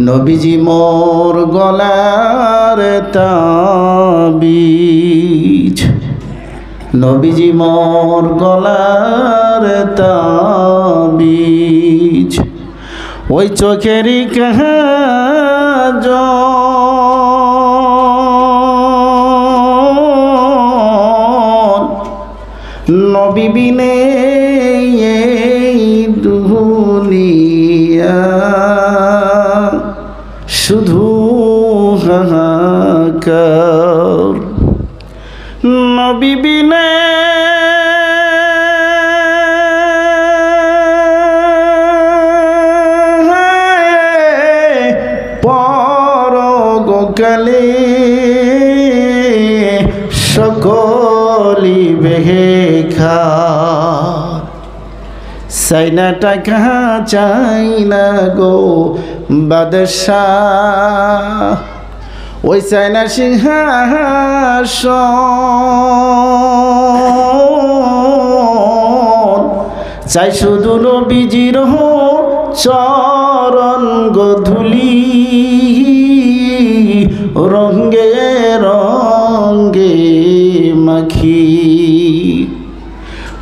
নবীজি মোর গলার তাবিজ, নবীজি মোর গলার তাবিজ, ওই চোখেরই কাজল, নবী বিনে এই দুনিয়া শুধু হাহাকার। নবী বিনে পরকালে সকলি বেকার। চাই না টাকা চাই না গো বাদশাহ, ওই চাই না সিংহাসন, চাই শুধু নবীজির চরণ গধূলি রঙ্গে রঙ্গে মাখি।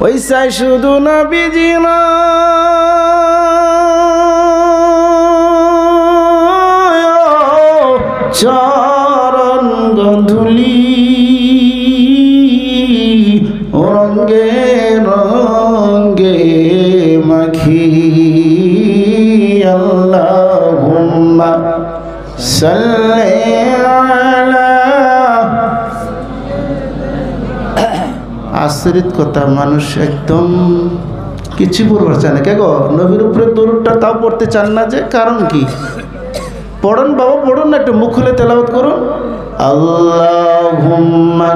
ওই চাই শুধু নবীজির চরণ গধূলি রঙ্গে রঙ্গে মাখি। আল্লাহুম্মা সাল্লি আলা। আশ্রিত কথা, মানুষ একদম কিছু পড়বার চায় না। কে গো, নবীর উপরে দরুদটা তাও পড়তে চান না যে? কারণ কি? পড়ুন বাবা, পড়ুন না, একটু মুখ খুলে তেলাওয়াত করুন। আল্লাহুম্মা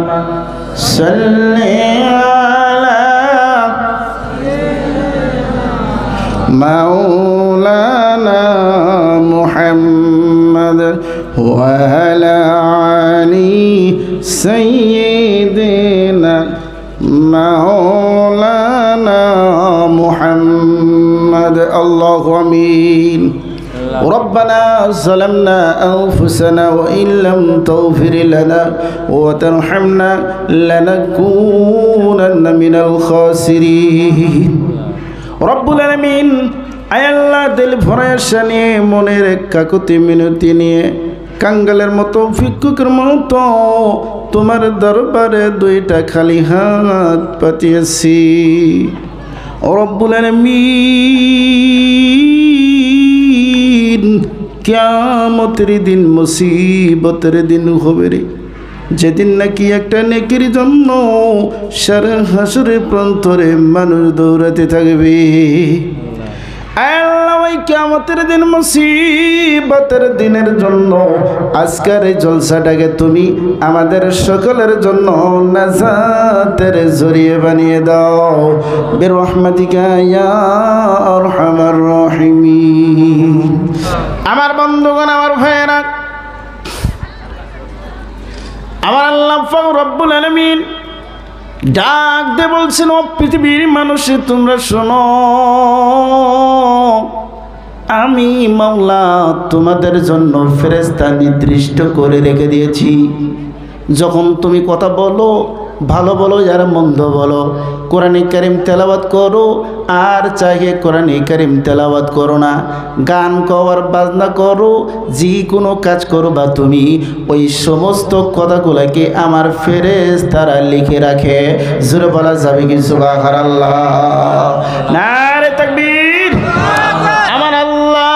সাল্লি আলা মাওলানা মুহাম্মদ ওয়া আলা আলি সাইয়্যিদিনা মাওলানা মুহাম্মদ। আল্লাহু আমিন। ربنا ظلمنا أنفسنا وإن لم تغفر لنا وترحمنا لنكونن من الخاسرين رب العالمين। আয় আল্লাহ, দিল ভরা শানে মনের কাকুতি মিনতি নিয়ে কাঙ্গালের মতো ভিক্ষুকের মতো তোমার দরবারে দুইটা খালি হাত পাতিয়েছি। রব্বুল আলামিন, কিয়ামতের দিন মুসিবতের দিন হবে রে, যেদিন নাকি একটা নেকির জন্য সারা হাসরের প্রান্তরে মানুষ দৌড়াতে থাকবে। আল্লাহ, ওই কিয়ামতের দিন মুসিবতের দিনের জন্য আজকের এই জলসাটাকে তুমি আমাদের সকলের জন্য নাজাতের জরিয়ে বানিয়ে দাও বিরহমাতিকা ইয়া আরহামার রাহিমিন। আমার বন্ধুগণ, আমার ভাইয়েরা, আমার আল্লাহ পাক রব্বুল আলামিন ডাক দিয়ে বলছেন, ও পৃথিবীর মানুষ তোমরা শোনো, আমি মাওলা তোমাদের জন্য ফেরেশতা নির্দিষ্ট করে রেখে দিয়েছি। যখন তুমি কথা বলো, ভালো বলো যারা মন্দ বলো, কোরআনে কারিম তেলাওয়াত করো, আর চাইয়ে কোরআনে কারিম তেলাওয়াত করো না, গান কওয়ার বাজনা করো, যে কোনো কাজ করো বা তুমি, ওই সমস্ত কথাগুলোকে আমার ফেরেশতারা লিখে রাখে। জোরে বলা যাবে কি সুবহানাল্লাহ? নারে তাকবীর। আমার আল্লাহ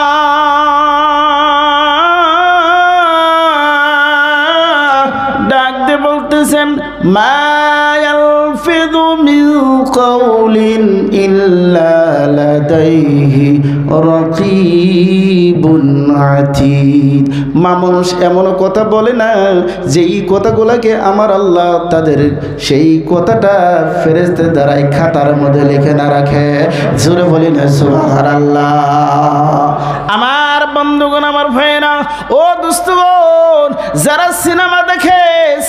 ডাক দিয়ে বলতেছেন, মা ইয়ালফিযু মিন কাওলিন ইল্লা লাদাইহি রাকীবুন আতীদ। মানুষ এমন কথা বলে না যেই কথাগুলোকে আমার আল্লাহ তাদের সেই কথাটা ফেরেশতার দ্বারা খাতার মধ্যে লিখে না রাখে। জোরে বলি না সুবহানাল্লাহ। আমার বন্ধুগণ, আমার ভাইয়েরা, ও দোস্তগণ, যারা সিনেমা দেখে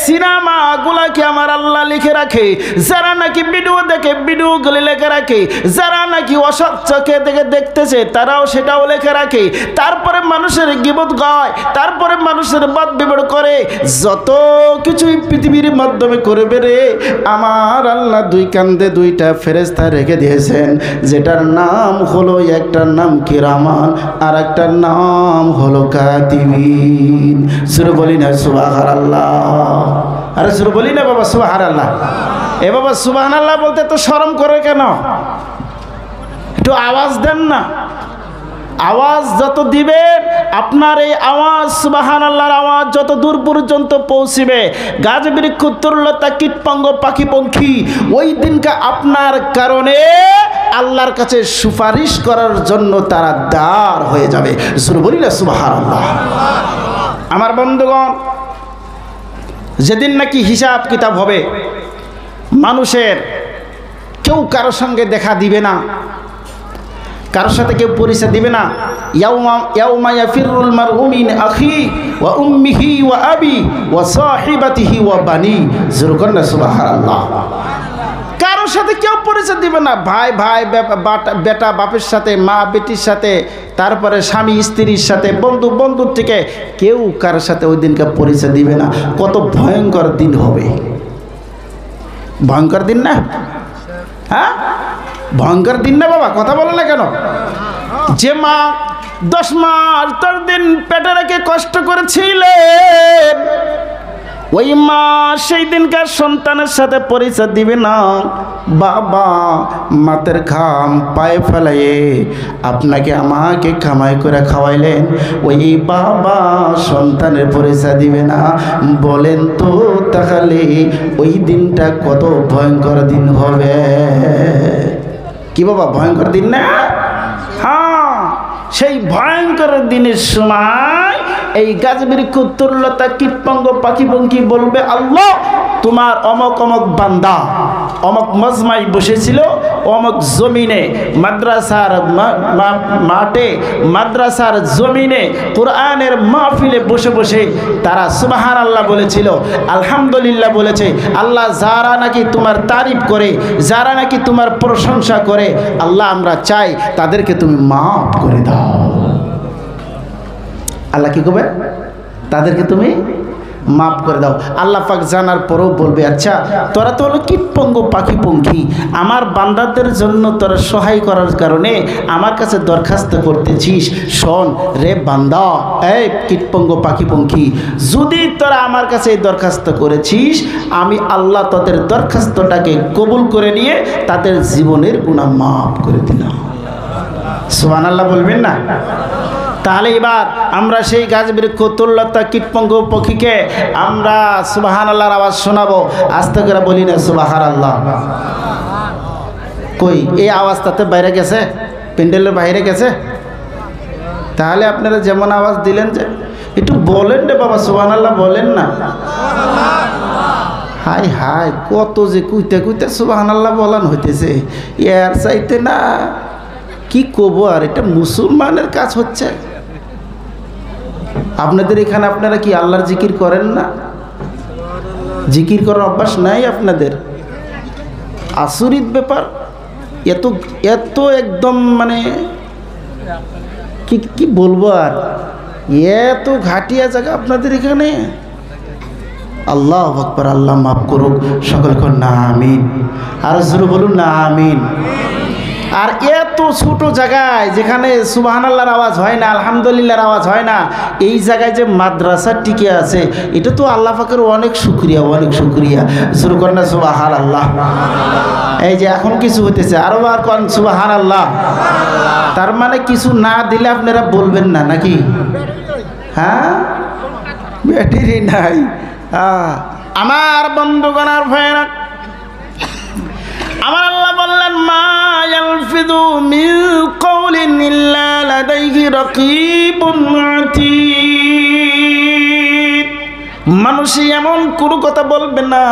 সিনেমাগুলাকে আমার আল্লাহ লিখে রাখে, যারা নাকি ভিডিও দেখে ভিডিওগুলি লিখে রাখে, যারা নাকি অসৎ চোখে দেখে দেখতেছে তারাও সেটাও লিখে রাখে, তারপরে মানুষের গীবত গায়, তারপরে মানুষের বাদ বিবাদ করে, যত কিছুই পৃথিবীর মাধ্যমে করবে রে, আমার আল্লাহ দুই কান্দে দুইটা ফেরেশতা রেখে দিয়েছেন, যেটার নাম হলো, একটার নাম কিরামান আর একটার নাম হলো কাতিবিন। সুরে বলি না সুবহানাল্লাহ? আরে সুরে বলি না বাবা সুবহানাল্লাহ? এ বাবা সুবহানাল্লাহ বলতে তো শরম করে কেন? একটু আওয়াজ দেন না। আওয়াজ যত দিবেন, আপনার এই আওয়াজ, সুবহানাল্লাহর আওয়াজ যত দূর পর্যন্ত পৌঁছিবে, গাছ বৃক্ষ তরুলতা কীটপতঙ্গ পাখি পঙ্খী ওই দিনকে আপনার কারণে আল্লাহর কাছে সুপারিশ করার জন্য তারা দাঁড় হয়ে যাবে। শুরু বলি না সুবহানাল্লাহ? আমার বন্ধুগণ, যেদিন নাকি হিসাব কিতাব হবে, মানুষের কেউ কারোর সঙ্গে দেখা দিবে না, কারোর সাথে কেউ পরিচয় দিবে না। ইয়াউমা ইয়াফিরুল মারউ মিন আখি ওয়া উম্মিহি ওয়া আবি ওয়া সাহিবাতিহি ওয়া বানি। জোরে না সুবহানাল্লাহ? কারোর সাথে কেউ পরিচয় দিবে না। ভাই ভাই, বেটা বাপের সাথে, মা বেটির সাথে, তারপরে স্বামী স্ত্রীর সাথে, বন্ধু বন্ধুর থেকে কেউ কারোর সাথে ওই দিনকে পরিচয় দিবে না। কত ভয়ঙ্কর দিন হবে! ভয়ঙ্কর দিন না? হ্যাঁ, ভয়ঙ্কর দিন না বাবা? কথা বলো না কেন? যে মা 10 মাস 10 দিন পেটে রেখে কষ্ট করেছিলেন, ওই মা সেই দিনকার সন্তানের সাথে পরিচয় দিবে না। বাবা মাতের ঘাম পায়ে ফেলাইয়ে আপনাকে আমাকে কামাই করে খাওয়াইলেন, ওই বাবা সন্তানের পরিচয় দিবে না। বলেন তো তাহলে ওই দিনটা কত ভয়ঙ্কর দিন হবে? কি বাবা, ভয়ঙ্কর দিন না? হ্যাঁ, সেই ভয়ঙ্কর দিনের সময় এই গাছ বৃক্ষ তরুলতা কীটপতঙ্গ পাখি পঙ্খী বলবে, আল্লাহ তোমার অমক অমক বান্দা অমক মজমাই বসেছিল, অমক জমিনে, মাদ্রাসার মাঠে, মাদ্রাসার জমিনে, কোরআনের মাহফিলে বসে বসে তারা সুবহানাল্লাহ বলেছিল, আলহামদুলিল্লাহ বলেছে। আল্লাহ যারা নাকি তোমার তারিফ করে, যারা নাকি তোমার প্রশংসা করে, আল্লাহ আমরা চাই তাদেরকে তুমি মাফ করে দাও। আল্লাহ কি করবে? তাদেরকে তুমি মাফ করে দাও। আল্লাহ পাক জানার পরেও বলবে, আচ্ছা তোরা তো হলো কীটপতঙ্গ পাখি পঙ্খী, আমার বান্দাদের জন্য তোরা সহায় করার কারণে আমার কাছে দরখাস্ত করতেছিস। শোন রে বান্দা, এই কীটপতঙ্গ পাখি পঙ্খী, যদি তোরা আমার কাছে এই দরখাস্ত করেছিস, আমি আল্লাহ তাদের দরখাস্তটাকে কবুল করে নিয়ে তাদের জীবনের গুনাহ মাফ করে দিলাম। সুবহানাল্লাহ বলবেন না? তাহলে এবার আমরা সেই গাছ বৃক্ষ তরুলতা কীটপতঙ্গ পক্ষীকে আমরা সুবহানাল্লাহর আওয়াজ শোনাবো। আস্তে করে বলি না সুবহানাল্লাহ? কই এই আওয়াজ তাতে বাইরে গেছে? প্যান্ডেলের বাইরে গেছে? তাহলে আপনারা যেমন আওয়াজ দিলেন, যে একটু বলেন রে বাবা সুবহানাল্লাহ বলেন না? হাই হাই, কত যে কুইতে কুইতে সুবহানাল্লাহ বলান হইতেছে, এর চাইতে না কি কব আর, এটা মুসলমানের কাজ হচ্ছে। আপনাদের এখানে আপনারা কি আল্লাহর জিকির করেন না? জিকির করার অভ্যাস নাই আপনাদের? আচরিত ব্যাপার। এত এত একদম মানে কি কি বলবো আর, এত ঘাটিয়া জায়গা আপনাদের এখানে। আল্লাহু আকবার। আল্লাহ মাফ করুক। সকলকে না আমিন। আর জোরে বলুন না আমিন। আর এত ছোট জায়গায় যেখানে সুবহানাল্লাহর আওয়াজ হয় না, আলহামদুলিল্লাহর আওয়াজ হয় না, এই জায়গায় যে মাদ্রাসা টিকে আছে, এটা তো আল্লাহ পাকের অনেক শুকরিয়া, অনেক শুকরিয়া। শুরু করেন না সুবহানাল্লাহ? এই যে এখন কিছু হইতেছে, আরো আর কোন সুবহানাল্লাহ? তার মানে কিছু না দিলে আপনারা বলবেন না নাকি? হ্যাঁ, ব্যাটারি নাই। আমার বন্ধুগণ আর ভাইরা, আমার আল্লাহ বললেন, মা ইয়ালফিযু মিন কাওলিন ইল্লা লাদাইহি রাকীবুন আতীদ। মানুষই এমন কোনো কথা বলবে না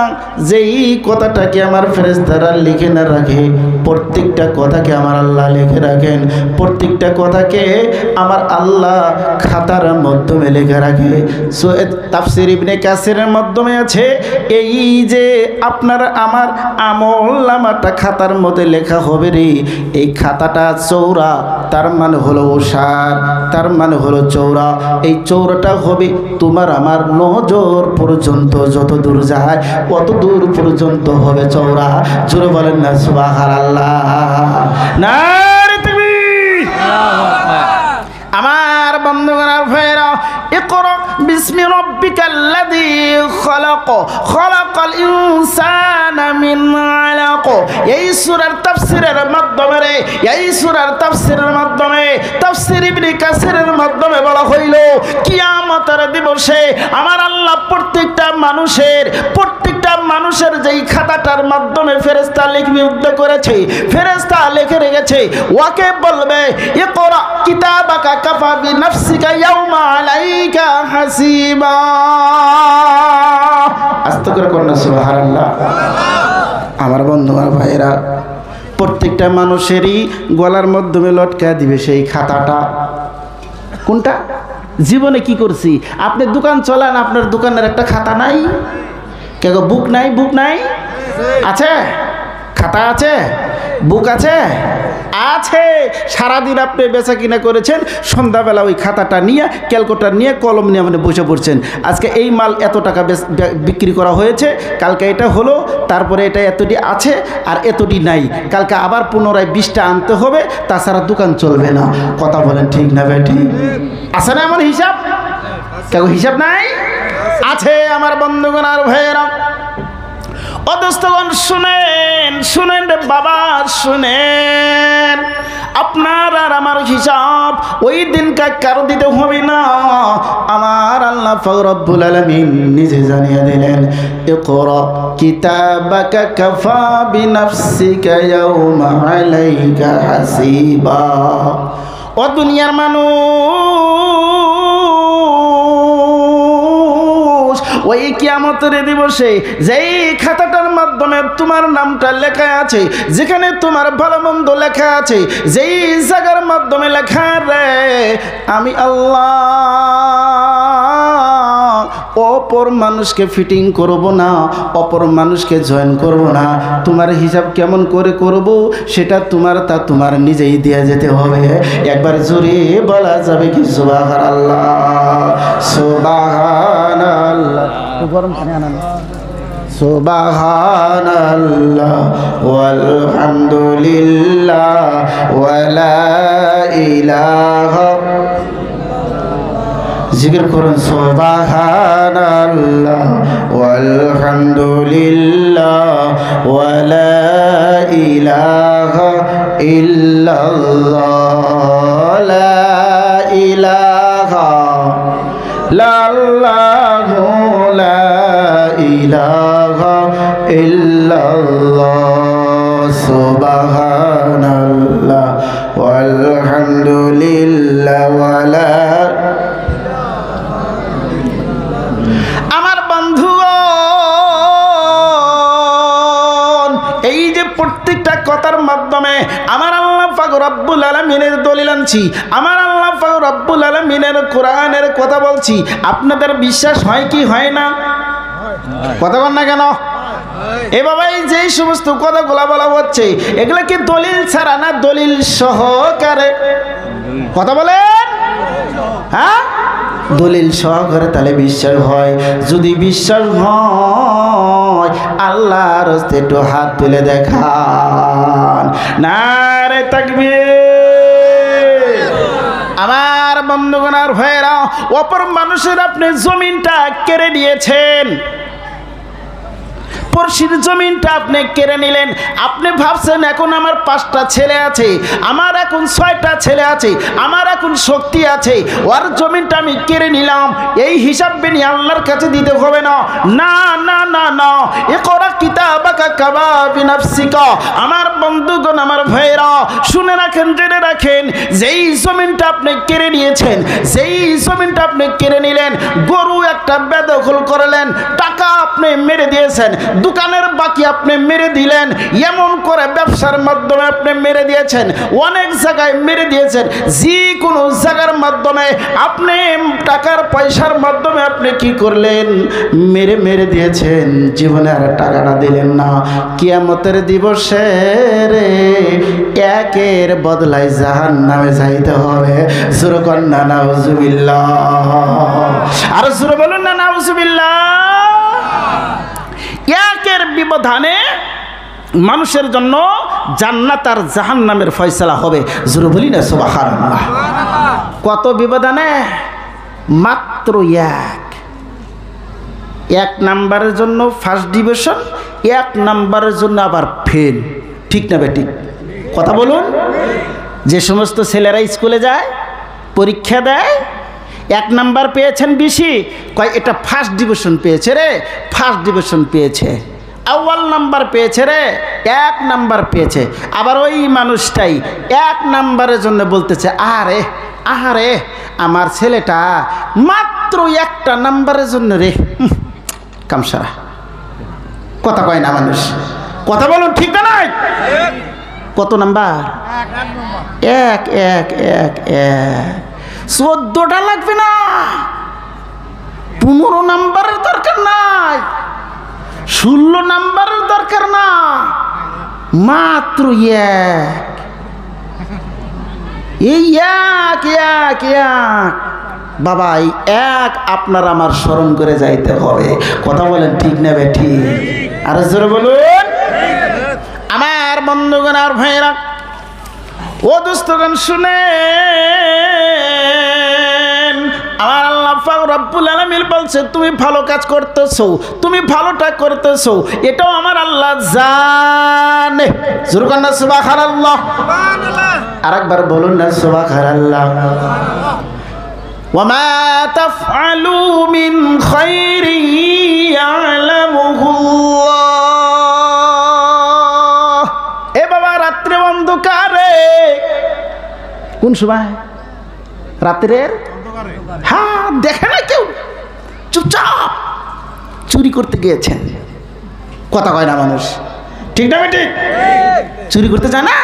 যেই কথাটাকে আমার ফেরেশতারা লিখে না রাখে। প্রত্যেকটা কথাকে আমার আল্লাহ লিখে রাখেন, প্রত্যেকটা কথাকে আমার আল্লাহ খাতার মাধ্যমে লিখে রাখে। তাফসীর ইবনে কাসিরের মাধ্যমে আছে এই যে আপনার আমার আমলনামাটা খাতার মধ্যে লেখা হবে রে, এই খাতাটা চৌড়া, তার মানে হলো ওষার, তার মানে হলো চৌড়া। এই চৌড়াটা হবে তোমার আমার নজর পর্যন্ত, যত দূর যায় কত দূর পর্যন্ত হবে চৌড়া। জোরে বলেন না সুবহানাল্লাহ। নারে তাকবীর। আমার বন্ধুগণ আর ভাইরা, ইকরা বিসমি রাব্বিকাল্লাযী খালাক, খালাকাল ইনসানা মিন আলাক। এই সূরার তাফসীরের মাধ্যমে, এই সূরার তাফসীরের মাধ্যমে তাফসীর ইবনে কাসিরের মাধ্যমে বলা হইল কিয়ামতের দিবসে আমার আল্লাহ প্রত্যেকটা মানুষের যেই খাতাটার মাধ্যমে ফেরেশতা লিপিবদ্ধ করেছে, ফেরেশতা লিখে রেখেছে, ওকে বলবে ইকরা কিতাবাকা কাফা বিনাফসিকা ইয়াউমা আলাইকা হাসিবা। আস্তে করে কন্যা সুবহানাল্লাহ। আমার বন্ধু আর ভাইরা, প্রত্যেকটা মানুষেরই গলার মাধ্যমে লটকা দিবে সেই খাতাটা। কোনটা? জীবনে কি করছি? আপনি দোকান চলান, আপনার দোকানের একটা খাতা নাই? কেন বুক নাই? বুক নাই? আছে? খাতা আছে? বুক আছে? আছে। সারাদিন আপনি বেচা কিনা করেছেন, সন্ধ্যাবেলা ওই খাতাটা নিয়ে, ক্যালকুলেটর নিয়ে, কলম নিয়ে মানে বসে পড়ছেন। আজকে এই মাল এত টাকা বিক্রি করা হয়েছে, কালকে এটা হলো, তারপরে এটা এতটি আছে আর এতটি নাই, কালকে আবার পুনরায় 20টা আনতে হবে, তাছাড়া দোকান চলবে না। কথা বলেন ঠিক না বেটি? আছে না এমন হিসাব? কেন হিসাব নাই? আছে। আমার বন্ধুগণ আর ভাইয়েরা, অদস্তগণ শুনেন, শুনেন রে বাবা, শুনেন। আপনার আর আমার হিসাব ওই দিন কারো দিতে হবে না। আমার আল্লাহ পাক রব্বুল আলামিন নিজে জানিয়ে দিলেন, ইকরা কিতাবাকা কাফা বিনাফসিকা ইয়াউমা আলাইকা হাসিবা। ও দুনিয়ার মানুষ, ওই কিয়ামতের দিবসে যেই খাতাটার মাধ্যমে তোমার নামটা লেখা আছে, যেখানে তোমার ভালো মন্দ লেখা আছে, যেই জায়গার মাধ্যমে লেখা রে, আমি আল্লাহ অপর মানুষকে ফিটিং করব না, অপর মানুষকে জয়েন করব না। তোমার হিসাব কেমন করে করব সেটা তোমার নিজেই দিয়ে যেতে হবে। একবার জোরে বলা যাবে কি সুবহানাল্লাহ, সুবহানাল্লাহ। গরম পানি আনান। সুবহানাল্লাহ ওয়ালহামদুলিল্লাহ ওয়ালা ইলাহা। জিকির করুন সুবহানাল্লাহ ওয়ালহামদুলিল্লাহ ওয়ালা ইলাহা ইল্লাল্লাহ, লা ইলাহা ইল্লাল্লাহু, লা ইলাহা ইল্লাল্লাহ, সুবহানাল্লাহ ওয়ালহামদুলিল্লাহ ওয়ালা। আমার বন্ধুগণ, এই যে প্রত্যেকটা কথার মাধ্যমে আমার আল্লাহ পাক রব্বুল আলামিনের দলিল আনছি, আমার আল্লাহ পাক রব্বুল আলামিনের কোরআনের কথা বলছি, আপনাদের বিশ্বাস হয় কি হয় না? কথা বল না কেন? এ বাবা, এই যে সমস্ত কথাগুলা বলা হচ্ছে, এগুলা কি দলিল ছাড়া না দলিল সহকারে? কথা বলেন। হ্যাঁ, দলিল সহকারে তাহলে বিশ্বাস হয়। যদি বিশ্বাস হয়, আল্লাহর হস্তে একটু হাত তুলে দেখান। নারে তাকবীর। আমার বন্ধুগণ আর ভাইয়েরা, অপর মানুষের আপনি জমিনটা কেড়ে নিয়েছেন, পড়শির জমিনটা আপনি কেড়ে নিলেন। আপনি ভাবছেন এখন আমার 5টা ছেলে আছে, আমার এখন 6টা ছেলে আছে, আমার এখন শক্তি আছে, ওর জমিনটা আমি কেড়ে নিলাম, এই হিসাব বেনি আল্লাহর কাছে দিতে হবে না। না না না না, ইকরা কিতাবাকা কাফা বিনাফসিকা। আমার বন্ধুগণ, আমার ভাইরা, শুনে রাখেন, জেনে রাখেন, যেই জমিনটা আপনি কেড়ে নিয়েছেন, যেই জমিনটা আপনি কেড়ে নিলেন, গরু একটা বেদখল করলেন, টাকা আপনি মেরে দিয়েছেন, দোকানের বাকি আপনি মেরে দিলেন, এমন করে ব্যবসার মাধ্যমে আপনি মেরে দিয়েছেন, অনেক জায়গায় মেরে দিয়েছেন, যে কোনো জায়গার মাধ্যমে আপনি টাকার পয়সার মাধ্যমে আপনি কি করলেন, মেরে মেরে দিয়েছেন, জীবনে আর টাকাটা দিলেন না। কিয়ামতের দিবসে রে একের বদলায় জাহান্নামে যাইতে হবে। জোরে কর না নাউজুবিল্লাহ, আর জোরে বলুন না নাউজুবিল্লাহ। একের ব্যবধানে মানুষের জন্য জান্নাত আর জাহান্নামের ফয়সালা হবে। জোরে বলি না সুবহানাল্লাহ। কত ব্যবধানে? মাত্র এক নাম্বারের জন্য ফার্স্ট ডিভিশন, 1 নাম্বারের জন্য আবার ফেল। ঠিক না বেঠিক? কথা বলুন। যে সমস্ত ছেলেরা স্কুলে যায়, পরীক্ষা দেয়, 1 নাম্বার পেয়েছেন বেশি, কয় এটা ফার্স্ট ডিভিশন পেয়েছে রে, ফার্স্ট ডিভিশন পেয়েছে, আউয়াল নাম্বার পেয়েছে রে, 1 নাম্বার পেয়েছে। আবার ওই মানুষটাই 1 নাম্বারের জন্য বলতেছে, আরে আহারে আমার ছেলেটা মাত্র 1টা নাম্বারের জন্য রে কামসারা। কথা কয় না মানুষ। কথা বলুন, ঠিক না নাই? কত নাম্বার? 1 1 1 1। 14টা লাগবে না, 15 নাম্বারের দরকার নাই, 16 নাম্বারের দরকার না, মাত্র 1। এই 1 1 1 বাবা, এই 1 আপনার আমার স্মরণ করে যাইতে হবে। কথা বলেন, ঠিক না বেঠি? আর জোরে বলুন। আমার বন্ধুগণ আর ভাইরা, ও দোস্তগণ, শুনেন, আমার আল্লাহ পাক রব্বুল আলামিন বলছে, তুমি ভালো কাজ করতেছো, তুমি ভালোটা করতেছো, এটাও আমার আল্লাহ জানে। জোরে বলুন না সুবহানাল্লাহ। আরেকবার বলুন না সুবহানাল্লাহ। ওয়ামা তাফআলু মিন খাইরি ইয়ালামুহুল্লাহ। এ বাবা, রাত্রে অন্ধকারে, কোন সময়? রাত্রের হ্যাঁ, দেখে না কেউ, চুপচাপ চুরি করতে গিয়েছেন। কথা কয় না মানুষ, ঠিক না বেঠিক? চুরি করতে যায় না,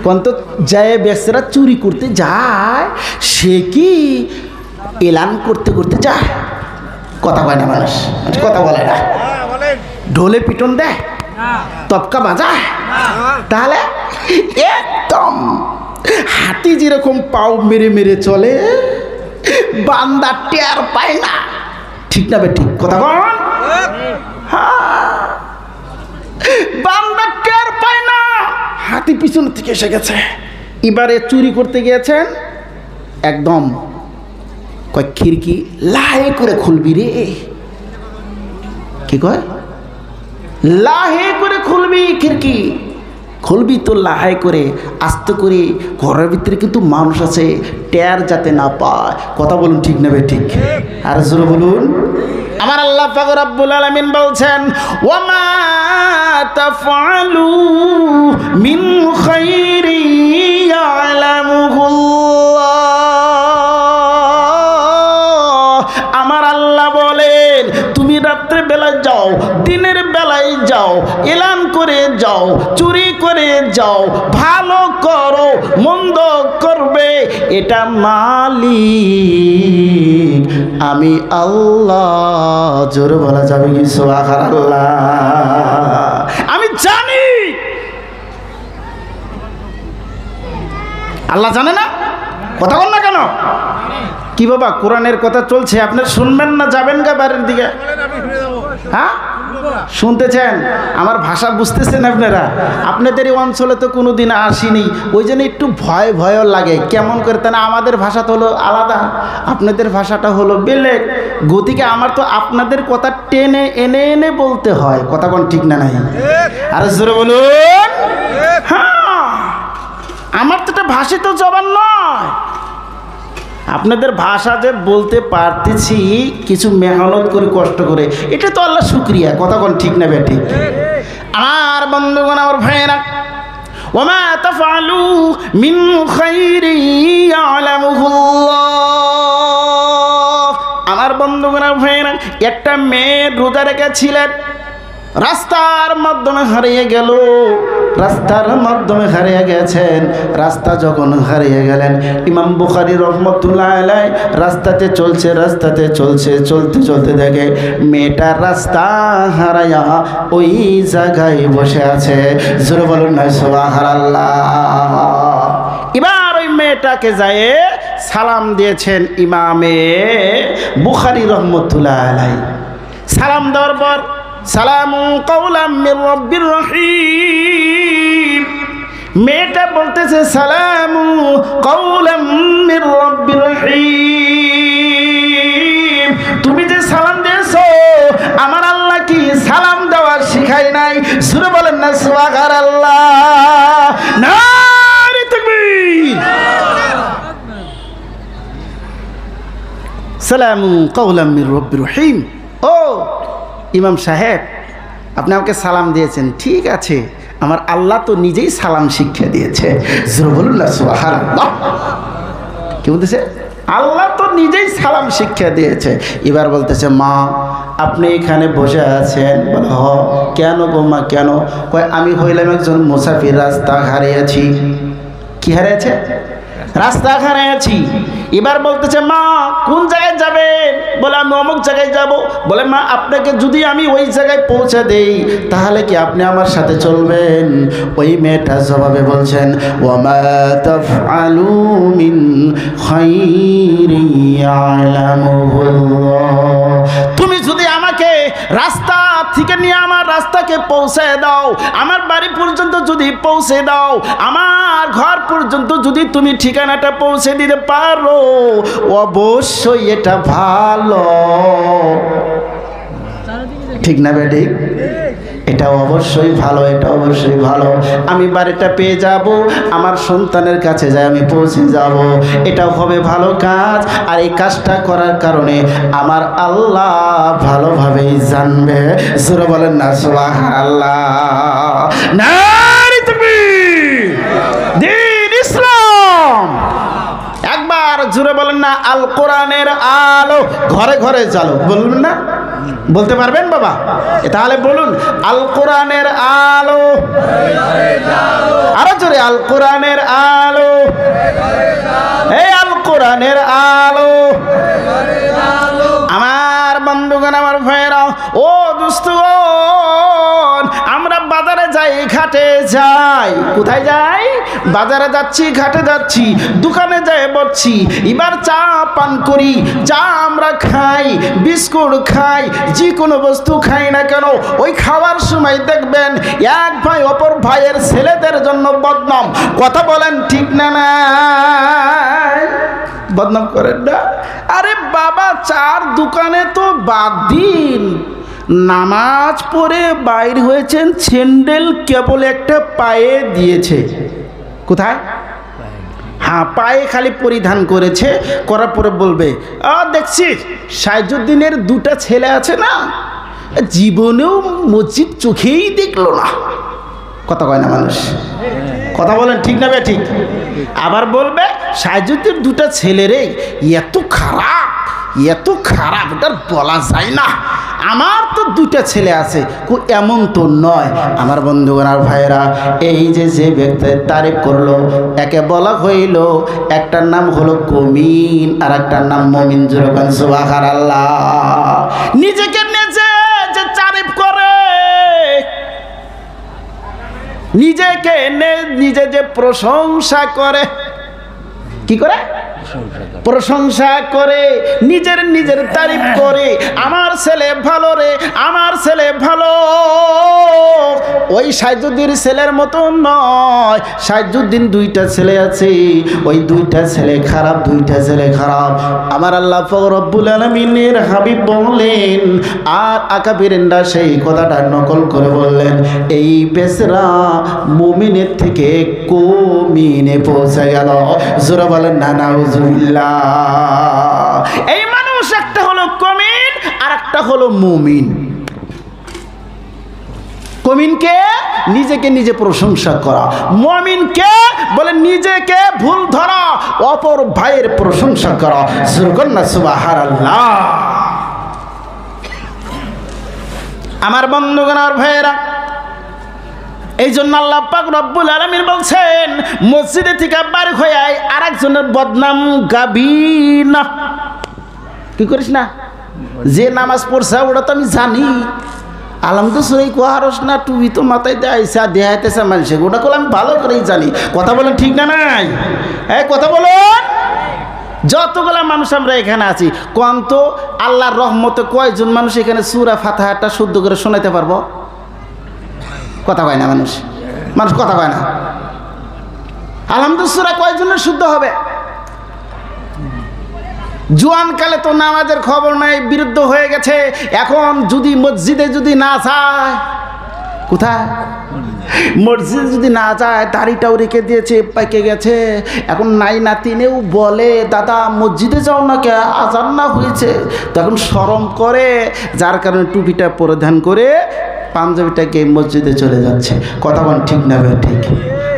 কত যায় বেচারা চুরি করতে যায়, সে কি এলান করতে করতে যায়। কথা কয় না মানুষ, কথা বলে না। ঢোলে পিটন দেয়, তবকা বাজায়, তাহলে একদম হাতি যেরকম পাও মেরে মেরে চলে, বান্দা টের পায় না। ঠিক না বেঠিক? কথা বল। বান্দা টের পায় না, হাতি পিছন থেকে এসে গেছে। এবারে চুরি করতে গিয়েছেন, একদম কয় খিড়কি লাহে করে খুলবি রে। কি কয়? লাহে করে খুলবি খিড়কি। খুলবি তো লাহাই করে, আস্তে করে। ঘরের ভিতরে কিন্তু মানুষ আছে, টের যাতে না পায়। কথা বলুন, ঠিক না বেঠিক? আর জোরে বলুন। আমার আল্লাহ পাক রব্বুল আলামিন বলছেন, ওয়ামা তাফআলু মিন খাইরি ইয়ালামুহুল্লাহ। আমার আল্লাহ বলেন, তুমি রাত্রে বেলায় যাও, দিনের বেলায় যাও, এলান করে যাও, চুরি করে যাও, ভালো করো, মন্দ করবে, এটা মালিক আমি আল্লাহ। জোরে বলা যাবে কি সুবহানাল্লাহ? আমি জানি। আল্লাহ জানে না? কথা বল না কেন? কি বাবা, কোরআনের কথা চলছে, আপনার শুনবেন না যাবেন গা বাড়ির দিকে? হ্যাঁ, শুনতেছেন? আমার ভাষা বুঝতেছেন আপনারা? আপনাদের এই অঞ্চলে তো কোনো দিন আসিনি, ওই জন্য একটু ভয় ভয় লাগে। কেমন করে? তা না, আমাদের ভাষা তো হলো আলাদা, আপনাদের ভাষাটা হলো বেলেগ। গতিকে আমার তো আপনাদের কথা টেনে এনে এনে বলতে হয়, কথা কোন ঠিক না নাই? আর জোরে বলুন। হ্যাঁ, আমার তো এটা ভাষিত জবান নয়। আপনাদের ভাষা যে বলতে পারতেছি কিছু মেহনত করে কষ্ট করে, এটা তো আল্লাহ শুকরিয়া, কথা কোন ঠিক না বেটি? আমার বন্ধুগণ, আমার ভাইয়েরা, ওমা তাফআলু মিন খাইরি ইয়ালামুহুল্লাহ। আমার বন্ধুগণ, আমার ভাইয়েরা, একটা মেয়ে রোজা রেখেছিলেন, রাস্তার মাধ্যমে হারিয়ে গেল। রাস্তার মাধ্যমে হারিয়ে গেছেন। রাস্তা যখন হারিয়ে গেলেন, ইমাম বুখারী রহমতুল্লাহ আলাইহি রাস্তাতে চলছে, রাস্তাতে চলছে, চলতে চলতে দেখে মেয়েটা রাস্তা হারায়া ওই জায়গায় বসে আছে। জোরে বলুন না সুবহানাল্লাহ। এবার ওই মেয়েটাকে যায় সালাম দিয়েছেন ইমামে বুখারী রহমতুল্লাহ আলাইহি। সালাম দেওয়ার পর, সালামু কাওলাম মির রাব্বির রহিম, মেয়েটা বলতেছে সালামু কাওলাম মির রাব্বির রহিম। তুমি যে সালাম দিয়েছো, আমার আল্লাহ কি সালাম দেওয়া শিখাই নাই? সুরে বলেন না সুবহানাল্লাহ, নারে তাকবীর। সালামু কাওলাম মির রাব্বির রহিম। ও ইমাম সাহেব, আপনি আমাকে সালাম দিয়েছেন, ঠিক আছে, আমার আল্লাহ তো নিজেই সালাম শিক্ষা দিয়েছে। জোরে বলুন না সুবহানাল্লাহ। কি বলতেছে? আল্লাহ তো নিজেই সালাম শিক্ষা দিয়েছে। এবার বলতেছে, মা আপনি এখানে বসে আছেন? বলে হ। কেন গো মা, কেন? কয় আমি হইলাম একজন মুসাফির, রাস্তা হারিয়েছি। কি হারিয়েছে? রাস্তা হারিয়েছি। এবার বলতেছে, মা কোন জায়গায় যাবেন? বলে আমি অমুক জায়গায় যাব। বলে মা আপনাকে যদি আমি ওই জায়গায় পৌঁছে দেই তাহলে কি আপনি আমার সাথে চলবেন? ওই মেয়েটা জবাবে বলছেন, ওয়ামা তাফআলু মিন খাইরি ইয়ালামুহুল্লাহ। তুমি যদি আমাকে রাস্তা থেকে নিয়ে আমার রাস্তাকে পৌঁছে দাও, আমার বাড়ি পর্যন্ত যদি পৌঁছে দাও, আমার ঘর পর্যন্ত যদি তুমি ঠিকানাটা পৌঁছে দিতে পারো, অবশ্যই এটা ভালো। ঠিক না বেটি? এটা অবশ্যই ভালো, এটা অবশ্যই ভালো। আমি বাড়িটা পেয়ে যাব, আমার সন্তানের কাছে যাই আমি পৌঁছে যাব, এটাও হবে ভালো কাজ। আর এই কাজটা করার কারণে আমার আল্লাহ ভালোভাবেই জানবে। জোরে বলেন না সুবহানাল্লাহ, নারে তাকবীর। দ্বীন ইসলাম, একবার জোরে বলেন না আল কোরআনের আলো ঘরে ঘরে জ্বালো। বলবেন না? বলতে পারবেন বাবা? তাহলে বলুন, আল কোরআনের আলো, আরো জোরে, আল কোরআনের আলো, এই আল কোরআনের আলো। আমার বন্ধুগণ, আমার ভাইয়েরা, ও দোস্তগণ, আমরা বাজারে যাই, ঘাটে যাই। কোথায় যাই? বাজারে যাচ্ছি, ঘাটে যাচ্ছি, দোকানে যাই বসছি। এবার চা পান করি, চা আমরা খাই, বিস্কুট খাই, যে কোনো বস্তু খাই না কেন, ওই খাওয়ার সময় দেখবেন এক ভাই অপর ভাইয়ের ছেলেদের জন্য বদনাম। কথা বলেন ঠিক না? না বদনাম করেন না? আরে বাবা, চার দোকানে তো বাদ দিন, নামাজ পড়ে বাইর হয়েছেন, স্যান্ডেল কেবল একটা পায়ে দিয়েছে। কোথায়? হ্যাঁ, পায়ে খালি পরিধান করেছে, করার পরে বলবে, দেখছি সাইজুদ্দিনের দুটা ছেলে আছে না, জীবনেও মসজিদ চোখেই দেখলো না। কথা কয় না মানুষ? কথা বলেন ঠিক না বে ঠিক? আবার বলবে সাইজুদ্দিন দুটা ছেলেরে এত খারাপ, এত খারাপ, এটা বলা যায় না। আমার তো দুটা ছেলে আছে, এমন তো নয়। আমার বন্ধুগণ আর ভাইয়েরা, এই যে যে ব্যক্তির তারিফ করলো, একে বলা হইল, একটার নাম হলো কমিন আর একটার নাম মমিন। জোরকান সুবহানাল্লাহ। নিজেকে নিজে যে তারিফ করে, নিজেকে নিজে যে প্রশংসা করে, কি করে? প্রশংসা করে, নিজের নিজের তারিফ করে। আমার আমার ছেলে ভালো রে, আমার ছেলে ভালো। ওই সাইজুদ্দিনের ছেলের মতো নয়। সাইজুদ্দিন দুইটা ছেলে আছে, ওই দুইটা ছেলে খারাপ, দুইটা ছেলে খারাপ। আমার আল্লাহ পাক রব্বুল আলামিনের হাবিব বললেন, আর আকাবিরেনরা সেই কথাটা নকল করে বললেন, এই বেচারা মুমিনের থেকে কমিনে পৌঁছে গেল। জোরে বলেন না নাউজুবিল্লাহ। এই মানুষ একটা হলো কমিন আর একটা হলো মুমিন। কমিনকে নিজেকে নিজে প্রশংসা করা, মুমিনকে বলে নিজেকে ভুল ধরা, অপর ভাইয়ের প্রশংসা করা। সুবহানাল্লাহ, সুবহানাল্লাহ। আমার বন্ধুগণ আর ভাইয়েরা, এই জন্য আল্লাহ পাক রব্বুল আলামিন বলছেন, মসজিদে থেকে বার হয়ে আরেকজনের বদনাম গাবি না। কি করিস না? যে নামাজ পড়ছে ওটা তো আমি জানি, আলহামদুলিল্লাহ কোয়ারস না, টুপি তো মাথায় দেয়াইছে, দেখাইতেছে মানুষে, ওটা করলে আমি ভালো করেই জানি। কথা বলেন ঠিক না নাই? এই কথা বলুন। যতগুলা মানুষ আমরা এখানে আছি, কম তো আল্লাহর রহমতে কয়জন মানুষ এখানে সূরা ফাতিহাটা শুদ্ধ করে শোনাতে পারবো? কথা কয় না মানুষ, মানুষ কথা কয় না। আলহামদুলিল্লাহ সূরা কয়জনের শুদ্ধ হবে? জোয়ানকালে তো নামাজের খবর নাই, বিরুদ্ধ হয়ে গেছে। এখন যদি মসজিদে যদি না যায়, কোথায় মসজিদে যদি না যায়, দাড়িটাও রেখে দিয়েছে, পাইকে গেছে। এখন নাই নাতিনেও বলে, দাদা মসজিদে যাও না, কে আজান না হয়েছে। তখন শরম করে, যার কারণে টুপিটা পরিধান করে পাঞ্জাবিটাকে মসজিদে চলে যাচ্ছে। কথা বলেন ঠিক না ভাই? ঠিক।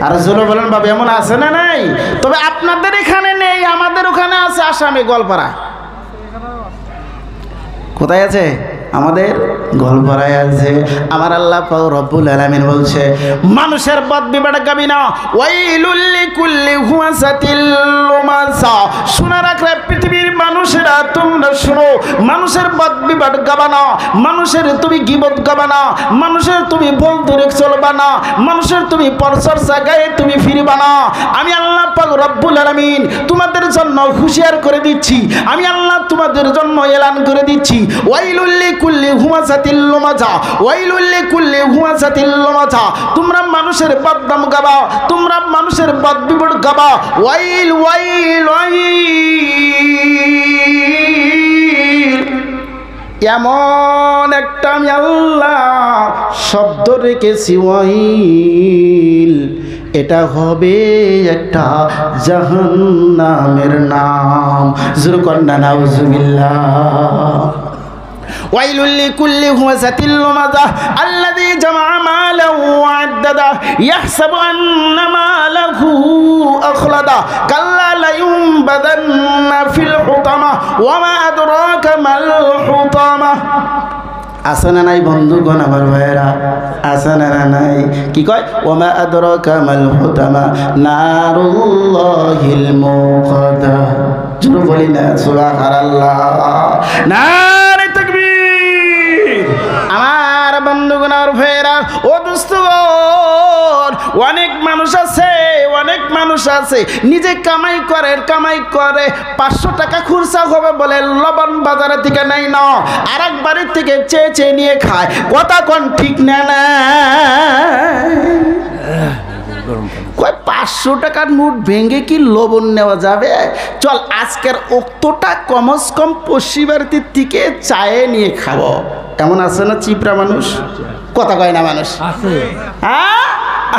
আর জোরে বলেন বাবা, এমন আছে না নাই? তবে আপনাদের এখানে নেই, আমাদের ওখানে আছে, আসামে গোয়ালপাড়ায়। কোথায় আছে? আমাদের গোয়ালপাড়ায় আছে। আমার আল্লাহ পাক রব্বুল আলামিন বলছে, মানুষের বদ বিবাদ গাবি না। ওয়াইলুল লিকুল্লি হুমাযাতিল লুমাযা। শোনা রাখলে পৃথিবীর মানুষেরা, তোমরা শোনো, মানুষের বদ বিবাদ গাবা না, মানুষের তুমি গীবত গাবা না, মানুষের তুমি ভুল দূরে চলবা না, মানুষের তুমি পরচর্চা গায়ে তুমি ফিরবা না। আমি আল্লাহ পাক রব্বুল আলামিন তোমাদের জন্য হুঁশিয়ার করে দিচ্ছি, আমি আল্লাহ তোমাদের জন্য এলান করে দিচ্ছি, ওয়াইলুল লিকুল্লি হুমাযাতিল লুমাযা, ওয়াইলুল লিকুল্লি হুমাযাতিল লুমাযা। তোমরা মানুষের বদনাম গাবা, তোমরা মানুষের বদ বিবাদ গাবা। ওয়াইল ওয়াইল ওয়াইল, এমন একটা আমি আল্লাহ শব্দ রেখেছি, ওয়াইল, এটা হবে একটা জাহান্নামের নাম। জোরে করেন না নাউজুবিল্লাহ। ওয়াইলুল লিকুল্লি হুমাযাতিল লুমাযা আল্লাযী জামা মালাহু ওয়া আদ্দাদা ইয়াহসাবু আন্না মালাহু আখলাদা কাল্লা লা ইউনবাযান্না ফিল হুতামা ওয়া মা আদরাকা মাল হুতামা। আছে না নাই বন্ধুগণ আমার ভাইয়েরা? আছে না নাই? কি কয়? ওয়া মা আদরাকা মাল হুতামা নারুল্লাহিল মুকাদ্দা। জোরে বলি না সুবহানাল্লাহ। নারে তাকবীর। আমার বন্ধুগণ আর ভাইয়েরা, ও দোস্তগণ, অনেক মানুষ আছে, অনেক মানুষ আছে নিজে কামাই করে, কামাই করে 500 টাকা খরচা হবে বলে লবণ বাজারে থেকে নেয় না, আর এক বাড়ির থেকে চেয়ে চেয়ে নিয়ে খায়। কথা কোন ঠিক না? না কয় 500 টাকার নোট ভেঙে কি লবণ নেওয়া যাবে? চল আজকের ওক্তটা কমস কম পশ্চিমবাড়ির থেকে চায়ে নিয়ে খাবো। এমন আছে না চিপরা মানুষ? কথা কয় না মানুষ? হ্যাঁ,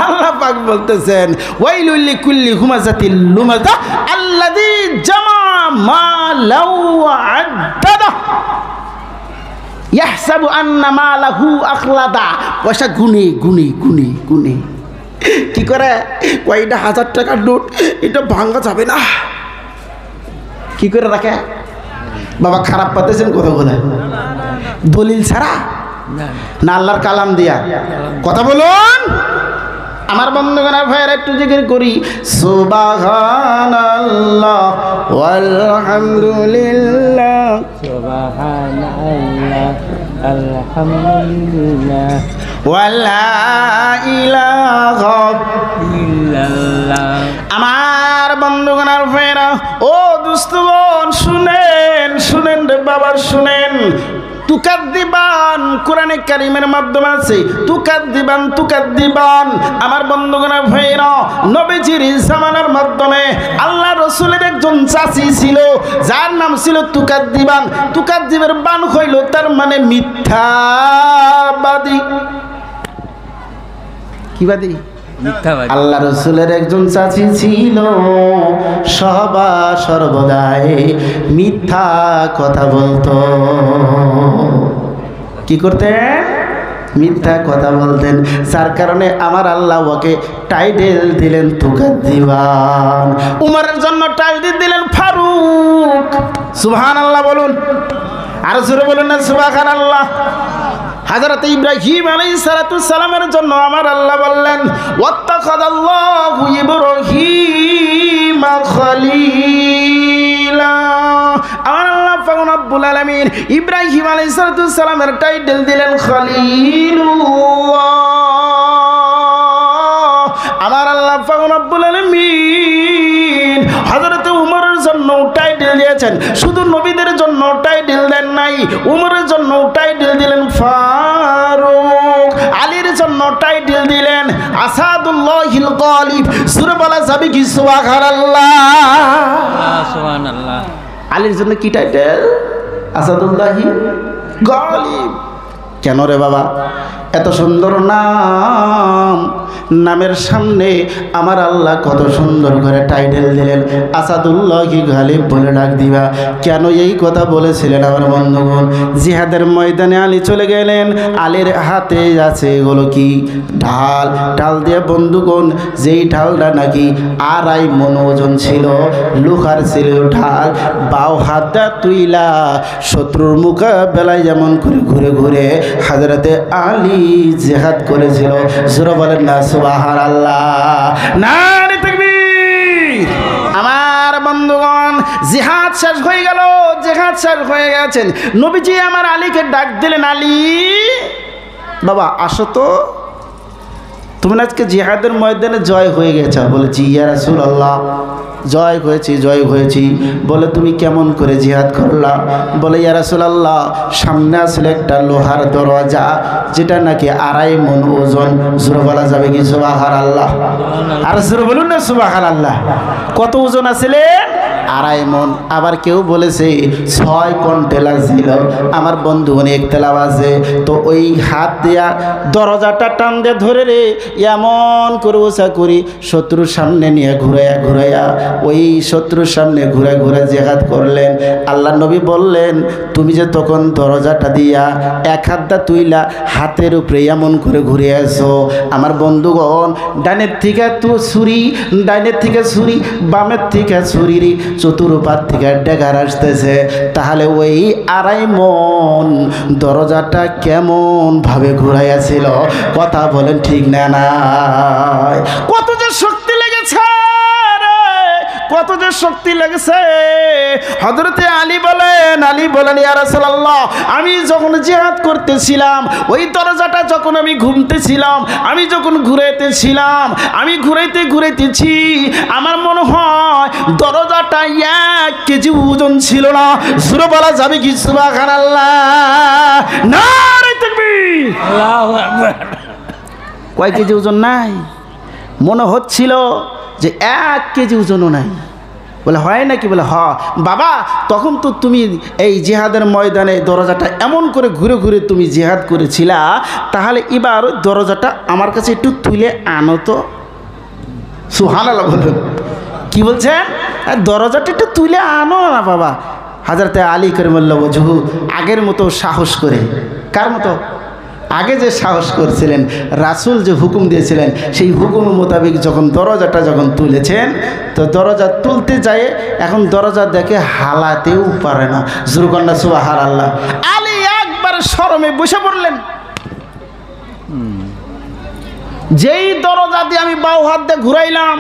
আল্লাহ পাক বলতেছেন, ওয়াইলুল লিকুল্লি হুমাযাতিল লুমাযা আল্লাযী জামা মালাহু ওয়া আদ্দাদা ইয়াহসাবু আন্না মালাহু আখলাদা। পয়সা গুনে গুনে গুনে গুনে কি করে? কয়টা 1000 টাকার নোট, এটা ভাঙা যাবে না। কি করে রাখে? বাবা খারাপ পাতেছেন কথা বলে? দলিল ছাড়া না আল্লাহর কালাম দিয়া? কথা বলুন। আমার বন্ধুগণ ভাইয়ের একটু জিকির করি, সুবহানাল্লাহ ওয়ালহামদুলিল্লাহ, সুবহানাল্লাহ আলহামদুলিল্লাহ ওয়ালা ইলাহা ইল্লাল্লাহ। আমার বন্ধুগণ ভাইয়েরা, ও দোস্তগণ শুনেন, শুনেন রে বাবা শুনেন। তুকাদ্দিবান কোরআনে কারীমের মাধ্যমে আছে, তুকাদ্দিবান। আমার বন্ধুগণ ভাইরা, নবীজির জামানার মাধ্যমে আল্লাহ রাসূলের একজন চাচী ছিল যার নাম ছিল তুকাদ্দিবান। তুকাদ্দিবের বান হইল তার মানে মিথ্যাবাদী। কি বাদী? আল্লাহ রাসূলের একজন চাচী ছিল সর্বদাই মিথ্যা কথা বলতো। কি করতেন? মিথ্যা কথা বলতেন। যার কারণে আমার আল্লাহ ওকে টাইটেল দিলেন তুকাদ্দিবান। উমরের জন্য টাইটেল দিলেন ফারুক। সুবহানাল্লাহ বলুন, আর জোরে বলুন না সুবহানাল্লাহ। হযরত ইব্রাহিম আলাইহিস সালাতু সালামের জন্য আমার আল্লাহ বললেন ওয়াত্তাখাযাল্লাহু ইব্রাহিমা খলিলা। আমার আল্লাহ পাক রব্বুল আলামিন ইব্রাহিম আলাইহিস সালাতু সালামের টাইটেল দিলেন খলিলুল্লাহ। আমার আল্লাহ পাক রব্বুল আলামিন হযরত উমরের জন্য টাইটেল দিয়েছেন, শুধু নবীদের জন্য টাইটেল দেন নাই, উমরের জন্য টাইটেল দিলেন ফারুক, আলীর জন্য টাইটেল দিলেন আসাদুল্লাহিল গালিব। সূরা বলা যাবে কি সুবহানাল্লাহ? সুবহানাল্লাহ। আলীর জন্য কি টাইটেল? আসাদুল্লাহি গালিব। কেন রে বাবা? এত সুন্দর নাম, নামের সামনে আমার আল্লাহ কত সুন্দর করে টাইটেল দিলেন আসাদুল্লাহি গালিব বলে ডাক দিবা। কেন এই কথা বলেছিলেন আমার বন্ধুগণ? জিহাদের ময়দানে আলী চলে গেলেন, আলীর হাতে আছে এগুলো কি? ঢাল। ঢাল দিয়ে বন্ধুগণ, যেই ঢালটা নাকি 2.5 মণ ওজন ছিল, লোহার ছিল ঢাল, বাও হাতটা তুইলা শত্রুর মোকাবেলায় যেমন করে ঘুরে ঘুরে হযরতে আলী জিহাদ করেছিল। জোরে বলেন না সুবহানাল্লাহ। নারে তাকবীর। আমার বন্ধুগণ, জিহাদ শেষ হয়ে গেল, জিহাদ শেষ হয়ে গেছেন। নবীজি আমার আলীকে ডাক দিলেন, আলী বাবা আসো তো, তুমি আজকে জিহাদের ময়দানে জয় হয়ে গেছো। বলে জি ইয়া রাসূলুল্লাহ, জয় হয়েছি, জয় হয়েছি। বলে তুমি কেমন করে জিহাদ করলা? বলে ইয়া রাসূলুল্লাহ, সামনে আসলে একটা লোহার দরজা যেটা নাকি 2.5 মণ ওজন। জোরে বলা যাবে কি সুবহানাল্লাহ? আর জোরে বলুন না সুবহানাল্লাহ। কত ওজন আসলে? 2.5 মণ। আবার কেউ বলেছে 6 কুইন্টাল ছিল। আমার বন্ধু অনেক তেলাব আছে। তো ওই হাত দিয়া দরজাটা টান দিয়ে ধরে রে এমন করে ওসা করি শত্রুর সামনে নিয়ে ঘুরাইয়া ঘুরাইয়া ওই শত্রুর সামনে ঘুরে ঘুরে জিহাদ করলেন। আল্লাহ নবী বললেন, তুমি যে তখন দরজাটা দিয়া এক হাতটা তুইলা হাতের উপরে এমন করে ঘুরে আসো। আমার বন্ধুগণ, ডাইনের থেকে তো ছুরি, ডাইনের থেকে ছুরি, বামের থেকে ছুরি, চতুর্পাত থেকে ডেগার আসতেছে। তাহলে ওই 2.5 মণ দরজাটা কেমন ভাবে ঘুরাইয়াছিল? কথা বলেন ঠিক না? নাই কত যে শক্তি লেগেছে, কত যে শক্তি লেগেছে। হযরতে আলী বলেন ইয়া রাসূলুল্লাহ, আমি যখন জিহাদ করতেছিলাম ওই দরজাটা যখন আমি ঘুমতেছিলাম, আমি যখন ঘুরাইতেছিলাম, আমি ঘুরাইতেছি, আমার মনে হয় দরজাটা 1 কেজি ওজন ছিল না। জোরে বলা যাবে কি সুবহানাল্লাহ? নারে তাকবীর। আল্লাহু আকবার। কয় কেজি ওজন নাই? মনে হচ্ছিল যে 1 কেজি ওজনও নাই। বলে হয় নাকি? বলে হ বাবা, তখন তো তুমি এই জিহাদের ময়দানে দরজাটা এমন করে ঘুরে ঘুরে তুমি জিহাদ করেছিলা, তাহলে এবার ওই দরজাটা আমার কাছে একটু তুলে আনো তো। সুবহানাল্লাহ বলুন। কি বলছেন? দরজাটা একটু তুলে আনো না বাবা। হযরতে আলী কারামাল্লাহু ওয়াজহু আগের মতো সাহস করে, কার মতো? আগে যে সাহস করছিলেন, রাসূল যে হুকুম দিয়েছিলেন সেই হুকুম মোতাবেক যখন দরজাটা যখন তুলেছেন, তো দরজা তুলতে যায় এখন দরজা দেখে হালাতেও পারে না। জুরকন্না সুবহানাল্লাহ। আলী একবার শরমে বসে পড়লেন। যেই দরজা দিয়ে আমি বাউ হাত দিয়ে ঘুরাইলাম,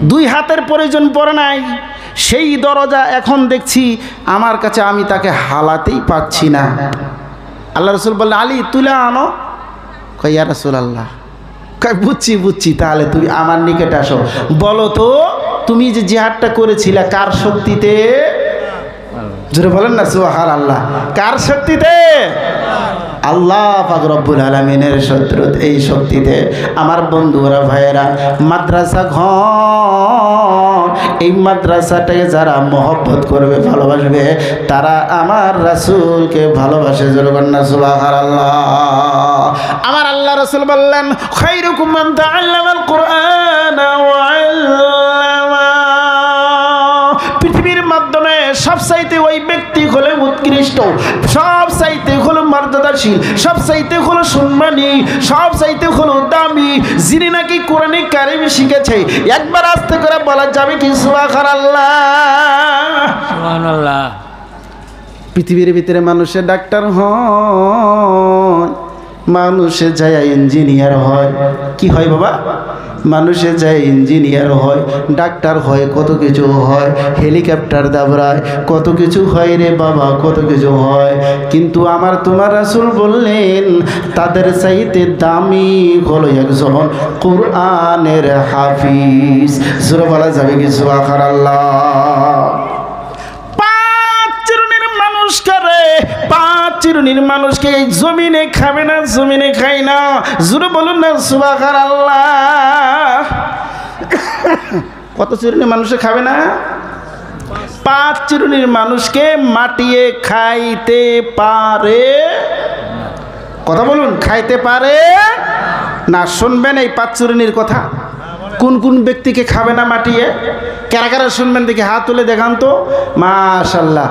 2 হাতের প্রয়োজন পড়ে নাই, সেই দরজা এখন দেখছি আমার কাছে, আমি তাকে হালাতেই পাচ্ছি না। আল্লাহ রাসূল বললেন, আলী তুলে আনো। কই ইয়া রাসূলুল্লাহ, কই বুঝছি, তাহলে তুমি আমার নিকটে আসো, বলো তো তুমি যে জিহাদটা করেছিলে কার শক্তিতে? জোরে বলেন না সুবহানাল্লাহ। কার শক্তিতে? আল্লাহ পাক রব্বুল আলামিনের এই শক্তিতে। আমার বন্ধুরা ভাইয়েরা, মাদ্রাসা ঘর, এই মাদ্রাসাটাকে যারা মহব্বত করবে, ভালোবাসবে, তারা আমার রাসূলকে ভালোবাসে। জোরে বলেন না সুবহানাল্লাহ। আমার আল্লাহ রাসূল বললেন, খায়রুকুম মান তাআল্লামাল কুরআনা ওয়া আল্লামা। পৃথিবীর মাধ্যমে সবচাইতে ওই ব্যক্তি হলো উৎকৃষ্ট, সবচাইতে হলো মর্যাদাশীল, সবচাইতে হলো সম্মানী, সবচাইতে হলো দামি, যিনি নাকি কোরআনে কারিম শিখেছে। একবার আস্তে করে বলা যাবে কি সুবহানাল্লাহ? সুবহানাল্লাহ। পৃথিবীর ভিতরে মানুষের ডাক্তার হয়, মানুষে যায় ইঞ্জিনিয়ার হয়। কি হয় বাবা? মানুষে যায় ইঞ্জিনিয়ার হয়, ডাক্তার হয়, কত কিছু হয়, হেলিকপ্টার দাবড়ায়, কত কিছু হয় রে বাবা, কত কিছু হয়। কিন্তু আমার তোমার রাসূল বললেন, তাদের চাইতে দামি হলো একজন কোরআনের হাফিজ। সূরা বলা যাবে কি সুবহানাল্লাহ? পাঁচ চিরুনির মানুষকে এই জমিনে খাবে না, জমিনে খাই না। জোরে বলুন না সুবহানাল্লাহ। কত চিরুনির মানুষে খাবে না? 5 চিরুনির মানুষকে মাটিয়ে খাইতে পারে। কথা বলুন, খাইতে পারে না। শুনবেন এই 5 চিরুনির কথা। কোন কোন ব্যক্তিকে খাবে না মাটিয়ে? কারা কারা শুনবেন দেখি, হাত তুলে দেখান তো। মাশাআল্লাহ,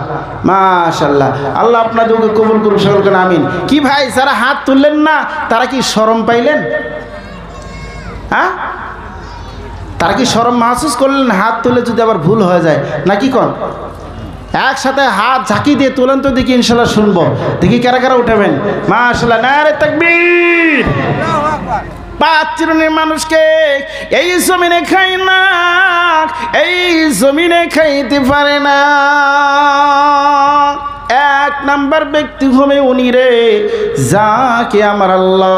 মাশাআল্লাহ। আল্লাহ আপনাদেরকে কবুল করুন, সকলকে আমিন। কি ভাই, যারা হাত তুললেন না তারা কি শরম পাইলেন? হ্যাঁ, তারা কি শরম মাহসুস করলেন? হাত তুলে যদি আবার ভুল হয়ে যায় নাকি? কোন একসাথে হাত ঝাঁকি দিয়ে তোলেন তো দেখি, ইনশাল্লাহ শুনবো। দেখি কারা কারা উঠাবেন। মাশাআল্লাহ, নারে তাকবীর। 5 চিরুনির মানুষকে এই জমিনে খাই না, এই জমিনে খাইতে পারে না। 1 নাম্বার ব্যক্তি হবে উনি রে, যাকে আমার আল্লাহ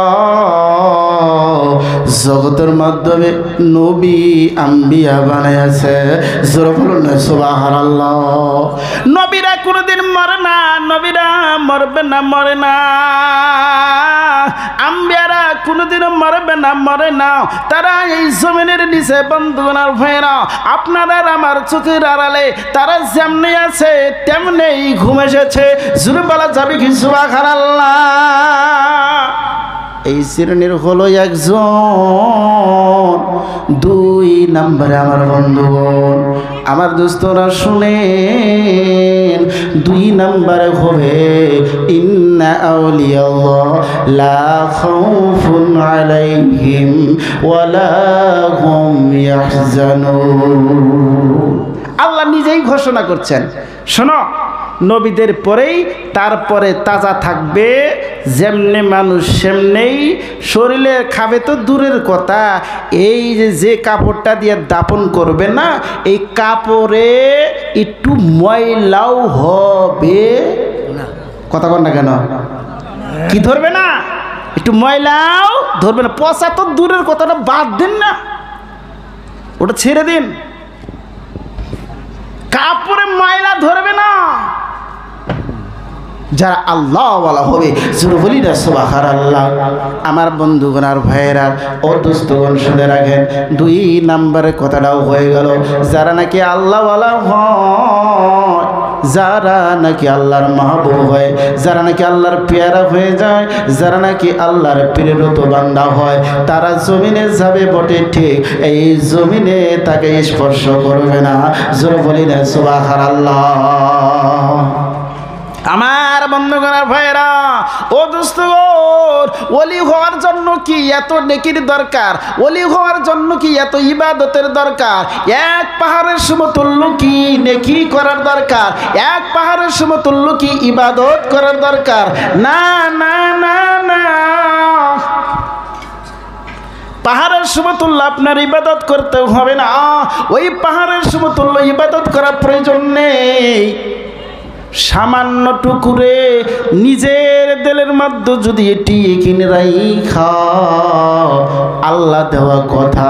জগতের মাধ্যমে নবী আম্বিয়া বানাইছে। জোরে বলুন না সুবহানাল্লাহ। নবীরা কোনোদিন মরে না, নবীরা মরবে না, মরে না। আম্বিয়ারা কোনোদিনও মরবে না, মরে না। তারা এই জমিনের নিচে বন্ধুগণের ভাইরা, আপনারা আমার চোখের আড়ালে তারা যেমনি আছে তেমনি ঘুম এসেছে। জোরে বলা যাবে কি সুবহানাল্লাহ? এই শ্রেণীর হলো একজন। 2 নম্বরে আমার বন্ধুগণ, আমার দোস্তরা শুনেন, 2 নম্বরে হবে ইন্না আউলিয়াল্লাহ লা খাউফুন আলাইহিম ওয়ালা হুম ইয়াহজানুন। আল্লাহ নিজেই ঘোষণা করছেন, শোনো, নবীদের পরেই তারপরে তাজা থাকবে, যেমনি মানুষ সেমনেই শরীরে খাবে তো দূরের কথা, এই যে কাপড়টা দিয়ে দাপন করবে না, এই কাপড়ে একটু ময়লাও হবে না। কথা বল না কেন? কি ধরবে না? একটু ময়লাও ধরবে না। পচা তো দূরের কথাটা বাদ দিন না, ওটা ছেড়ে দিন। কাপড়ে ময়লা ধরবে না। যারা আল্লাহ ওয়ালা হবে, জোরে বলি না সুবহানাল্লাহ। আমার বন্ধুগণ আর ভাইয়েরা, ও দোস্তগণ শুনে রাখেন, 2 নম্বরের কথাটাও হয়ে গেল। যারা নাকি আল্লাহ ওয়ালা হয়, যারা নাকি আল্লাহর মাহবুব হয়, যারা নাকি আল্লাহর পেয়ারা হয়ে যায়, যারা নাকি আল্লাহর প্রেরিত বান্দা হয়, তারা জমিনে যাবে বটে ঠিক, এই জমিনে তাকে স্পর্শ করবে না। জোরে বলি না সুবহানাল্লাহ। আমার বন্ধুগণের ভাইরা, ও দোস্তগণ, ওলি হওয়ার জন্য কি এত নেকির দরকার? ওলি হওয়ার জন্য কি এত ইবাদতের দরকার? 1 পাহাড়ের সমতুল্য কি নেকি করার দরকার? 1 পাহাড়ের সমতুল্য কি ইবাদত করার দরকার? না না না না। পাহাড়ের সমতুল্য আপনার ইবাদত করতে হবে না। ওই পাহাড়ের সমতুল্য ইবাদত করার প্রয়োজন নেই। সামান্য টুকুরে নিজের দিলের মধ্যে যদি এটি এখানে রাইখা আল্লাহ দেওয়া কথা,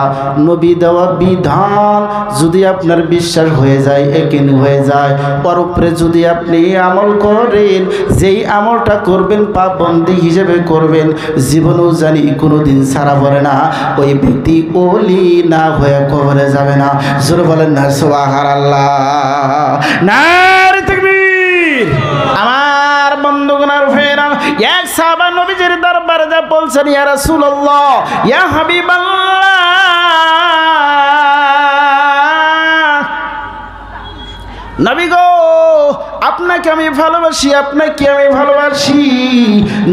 নবী দেওয়া বিধান যদি আপনার বিশ্বাস হয়ে যায়, একিন হয়ে যায়, ওর উপরে যদি আপনি আমল করেন, যেই আমলটা করবেন পাবন্দি হিসেবে করবেন, জীবনেও জানি কোনোদিন ছাড়া পড়ে না, ওই ব্যক্তি ওলি না হয়ে কবরে যাবে না। জোরে বলেন না সুবহানাল্লাহ। নারে তাকবীর। আমার বন্ধুগণ আর ভাইরা, এক সাহাবা নবীজির দরবারে যা বলছেন, ইয়া রাসূলুল্লাহ, ইয়া হাবিবাল্লাহ, নবী গো আপনাকে আমি ভালোবাসি, আপনাকে আমি ভালোবাসি।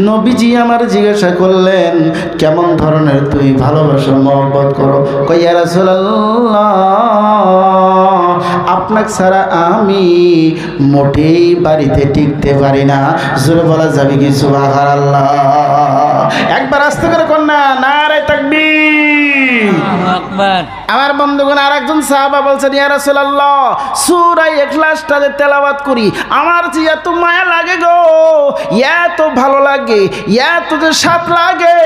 নবীজি আমার জিজ্ঞাসা করলেন, কেমন ধরনের তুই ভালোবাসো, মহব্বত করো? কই ইয়া রাসূলুল্লাহ, আপনাকে ছাড়া আমি মোটেই বাড়িতে টিকতে পারি না। জোরে বলা যাবে কি সুবহানাল্লাহ? একবার আস্তে করে কন্যা নারে তাকবীর। আমার বন্ধুগণ আর একজন সাহাবা বলছেন, ইয়া রাসূলুল্লাহ, সূরা ইখলাসটা যে তেলাওয়াত করি আমার যে এত মায়া লাগে গো, এত ভালো লাগে, এত যে স্বাদ লাগে,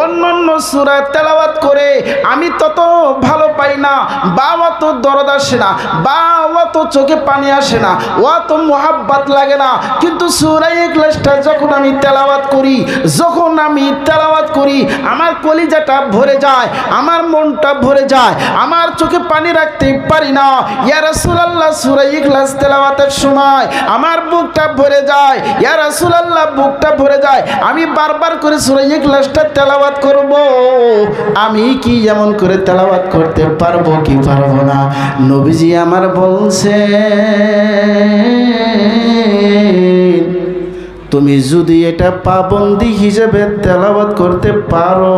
অন্যান্য সূরা তেলাওয়াত করে আমি তত ভালো পাই না, বা অত দরদ আসে না, বা অত চোখে পানি আসে না, অত মোহাব্বত লাগে না। কিন্তু সূরা ইখলাসটা যখন আমি তেলাওয়াত করি, যখন আমি তেলাওয়াত করি, আমার কলিজাটা ভরে যায়, আমার মনটা ভরে যায়, আমার চোখে পানি রাখতে পারি না। ইয়া রাসূলুল্লাহ, সূরা ইখলাস তেলাওয়াতের সময় আমার বুকটা ভরে যায়, ইয়া রাসূলুল্লাহ, বুকটা ভরে যায়। আমি বারবার করে সূরা ইখলাসটা তেলাওয়াত করব, আমি কি এমন করে তেলাওয়াত করতে পারবো কি পারবো না? নবীজি আমার বলছে, তুমি যদি এটা পাবন্দি হিসেবে তেলাওয়াত করতে পারো,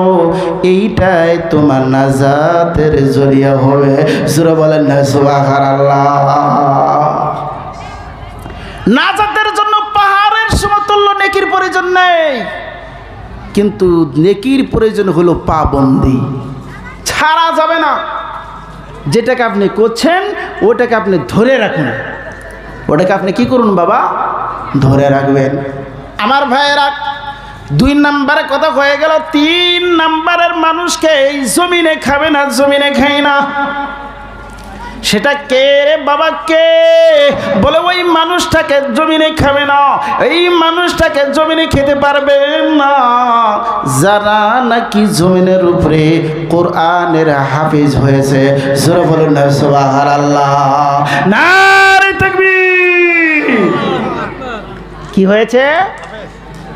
এইটাই তোমার নাজাতের জরিয়া হবে। জোরে বলেন না সুবহানাল্লাহ। নাজাতের জন্য পাহাড়ের সমতুল্য নেকির প্রয়োজন নেই, কিন্তু নেকির প্রয়োজন হলো পাবন্দি, ছাড়া যাবে না। যেটাকে আপনি করছেন ওটাকে আপনি ধরে রাখুন, ওটাকে আপনি কি করুন বাবা, ধরে রাখবেন। আমার ভাইয়েরা, 2 নম্বরে কথা হয়ে গেল। 3 নম্বরের মানুষকে এই জমিনে খাবে না, জমিনে খাই না। সেটা কে রে বাবা? কে বলে ওই মানুষটাকে জমিনে খাবে না, এই মানুষটাকে জমিনে খেতে পারবে না যারা নাকি জমিনের উপরে কোরআনের হাফেজ হয়েছে। জোরে বলুন না সুবহানাল্লাহ। নারে তাকবীর। কি হয়েছে?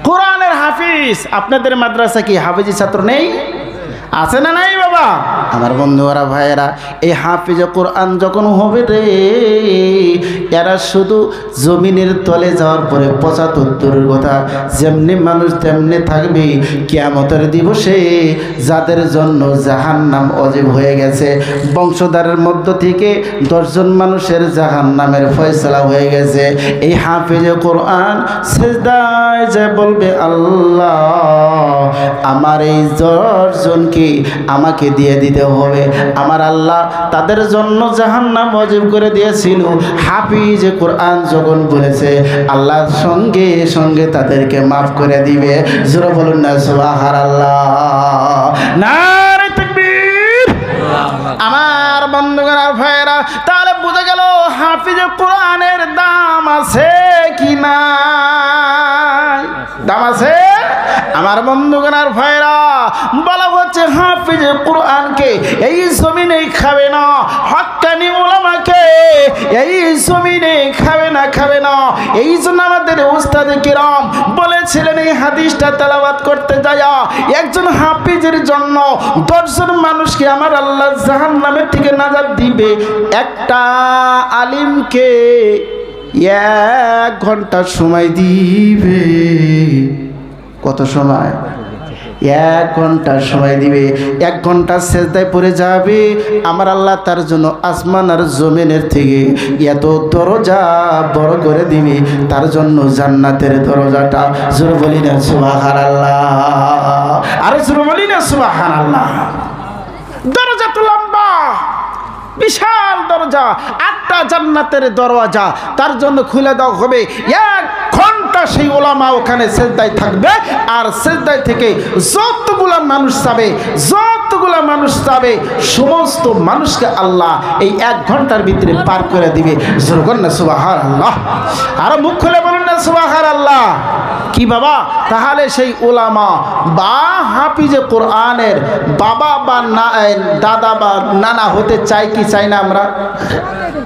কোরআনের হাফিজ। আপনাদের মাদ্রাসা কি হাফেজি ছাত্র নেই? আছে না নাই বাবা? আমার বন্ধুরা ভাইয়েরা, এই হাফিজে কোরআন যখন হবে রে, এরা শুধু জমিনের তলে যাওয়ার পরে 75 কথা, যেমনি মানুষ তেমনি থাকবে। কিয়ামতের দিবসে যাদের জন্য জাহান্নাম ওয়াজিব হয়ে গেছে, বংশধরের মধ্য থেকে 10 জন মানুষের জাহান্নামের ফয়সালা হয়ে গেছে। এই হাফিজে কোরআন সিজদায় যে বলবে, আল্লাহ আমার এই 10 জনকে আমাকে দিয়ে দিতে হবে। আমার আল্লাহ তাদের জন্য জাহান্নাম ওয়াজিব করে দিয়েছিল। হাফিজ কোরআন যখন বলেছে, আল্লাহর সঙ্গে সঙ্গে তাদেরকে মাফ করে দিবে। জোরে বলুন না সুবহানাল্লাহ। নারে তাকবীর। আমার বন্ধুগণ আর ভাইয়েরা, তাহলে বুঝে গেল হাফিজ কোরআনের দাম আছে কি না? দাম আছে। আমার বন্ধুগণ আর ভাইরা, বলা হচ্ছে হাফিজ কোরআনকে এই জমিনে খাবে না, হক্কানি উলামাকে এই জমিনে খাবে না, খাবে না। এই জন্য আমাদের উস্তাদ কিরাম বলেছিলেন, এই হাদিসটা তেলাওয়াত করতে যায়া একজন হাফিজের জন্য 10 জন মানুষকে আমার আল্লাহ জাহান্নামের থেকে নাজাত দিবে। একটা আলিমকে 1 ঘন্টা সময় দিবে। কত সময়? 1 ঘন্টা সময় দিবে। 1 ঘন্টা সেজদায় পড়ে যাবে, আমার আল্লাহ তার জন্য আসমান আর জমিনের থেকে এত দরজা বড় করে দিবে, তার জন্য জান্নাতের দরজাটা। জোরে বলি না সুবহানাল্লাহ। আরে জোরে বলি না সুবহানাল্লাহ। দরজা তো লম্বা, বিশাল দরজা, 8টা জান্নাতের দরওয়াজা তার জন্য খুলে দেওয়া হবে। 1 ঘন্টা সেই ওলামা ওখানে সেজদায় থাকবে, আর সেজদায় থেকে যতগুলা মানুষ যাবে সমস্ত মানুষকে আল্লাহ এই 1 ঘন্টার ভিতরে পার করে দিবে। জোরগন্না সুবহানাল্লাহ, আর মুখ খুলে বলুন না সুবহানাল্লাহ। কি বাবা, তাহলে সেই ওলামা বা হাফিজে কোরআনের বাবা বা দাদা বা নানা হতে চাই কি চাই না আমরা?